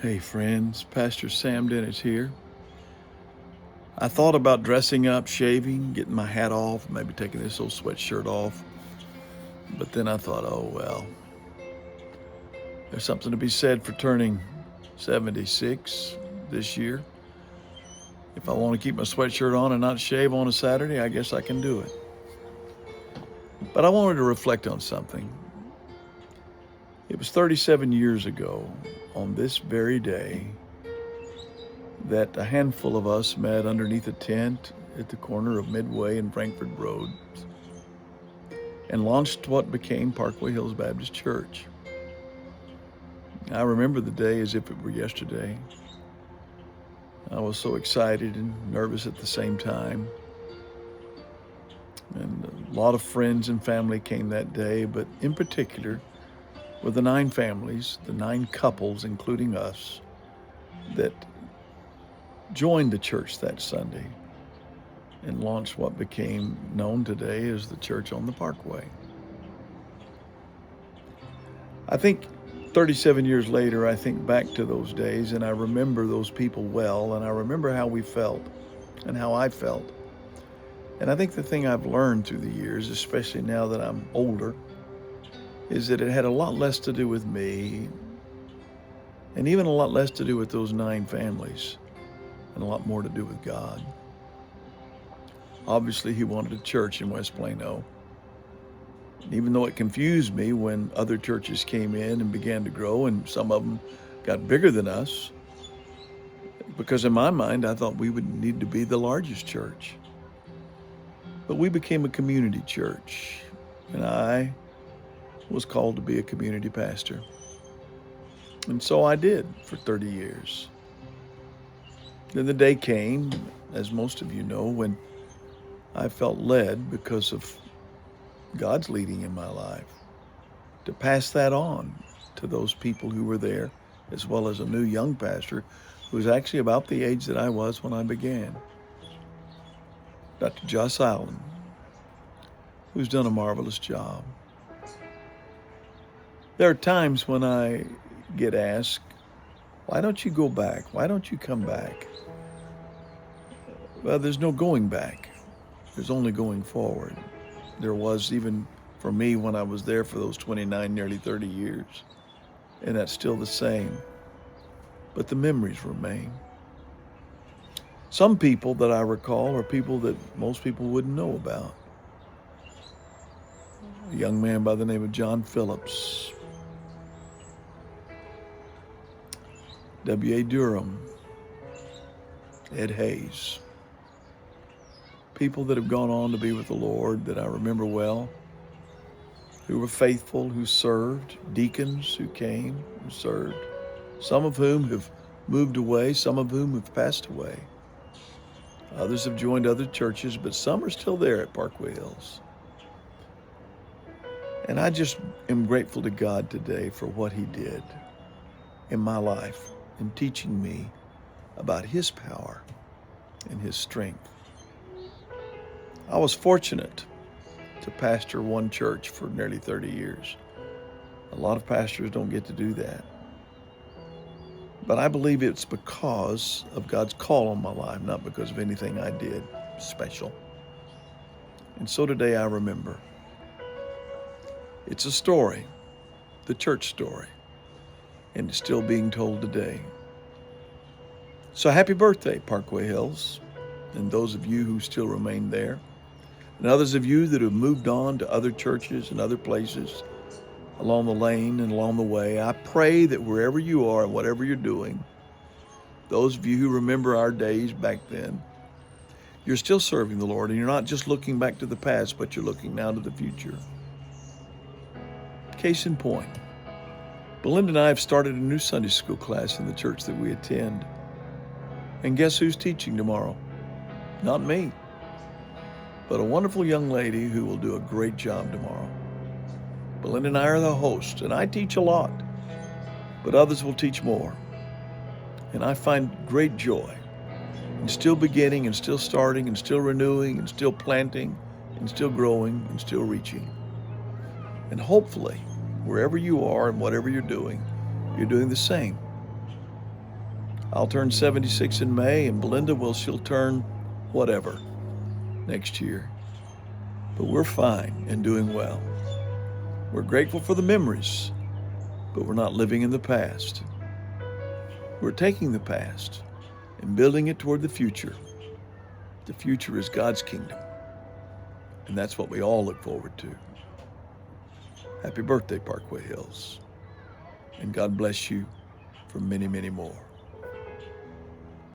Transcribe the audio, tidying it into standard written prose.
Hey friends, Pastor Sam Dennis here. I thought about dressing up, shaving, getting my hat off, maybe taking this old sweatshirt off. But then I thought, oh well, there's something to be said for turning 76 this year. If I want to keep my sweatshirt on and not shave on a Saturday, I guess I can do it. But I wanted to reflect on something. It was 37 years ago on this very day that a handful of us met underneath a tent at the corner of Midway and Frankfurt Road and launched what became ParkwayHills Baptist Church. I remember the day as if it were yesterday. I was so excited and nervous at the same time. And a lot of friends and family came that day, but in particular were the 9 families, the 9 couples, including us, that joined the church that Sunday and launched what became known today as the Church on the Parkway. I think 37 years later, I think back to those days and I remember those people well, and I remember how we felt and how I felt. And I think the thing I've learned through the years, especially now that I'm older, is that it had a lot less to do with me and even a lot less to do with those 9 families and a lot more to do with God. Obviously, He wanted a church in West Plano. And even though it confused me when other churches came in and began to grow, and some of them got bigger than us, because in my mind, I thought we would need to be the largest church. But we became a community church, and I was called to be a community pastor. And so I did for 30 years. Then the day came, as most of you know, when I felt led, because of God's leading in my life, to pass that on to those people who were there, as well as a new young pastor who was actually about the age that I was when I began, Dr. Joss Allen, who's done a marvelous job. There are times when I get asked, why don't you go back? Why don't you come back? Well, there's no going back. There's only going forward. There was even for me when I was there for those 29, nearly 30 years. And that's still the same. But the memories remain. Some people that I recall are people that most people wouldn't know about. A young man by the name of John Phillips, W.A. Durham, Ed Hayes. People that have gone on to be with the Lord that I remember well, who were faithful, who served, deacons who came and served, some of whom have moved away, some of whom have passed away. Others have joined other churches, but some are still there at Parkway Hills. And I just am grateful to God today for what He did in my life in teaching me about His power and His strength. I was fortunate to pastor one church for nearly 30 years. A lot of pastors don't get to do that. But I believe it's because of God's call on my life, not because of anything I did special. And so today I remember. It's a story, the church story, and it's still being told today. So happy birthday, Parkway Hills, and those of you who still remain there, and others of you that have moved on to other churches and other places along the lane and along the way. I pray that wherever you are and whatever you're doing, those of you who remember our days back then, you're still serving the Lord, and you're not just looking back to the past, but you're looking now to the future. Case in point, Belinda and I have started a new Sunday school class in the church that we attend. And guess who's teaching tomorrow? Not me, but a wonderful young lady who will do a great job tomorrow. Belinda and I are the hosts, and I teach a lot, but others will teach more. And I find great joy in still beginning and still starting and still renewing and still planting and still growing and still reaching. And hopefully, wherever you are and whatever you're doing the same. I'll turn 76 in May, and Belinda, well, she'll turn whatever next year. But we're fine and doing well. We're grateful for the memories, but we're not living in the past. We're taking the past and building it toward the future. The future is God's kingdom, and that's what we all look forward to. Happy birthday, Parkway Hills, and God bless you for many, many more.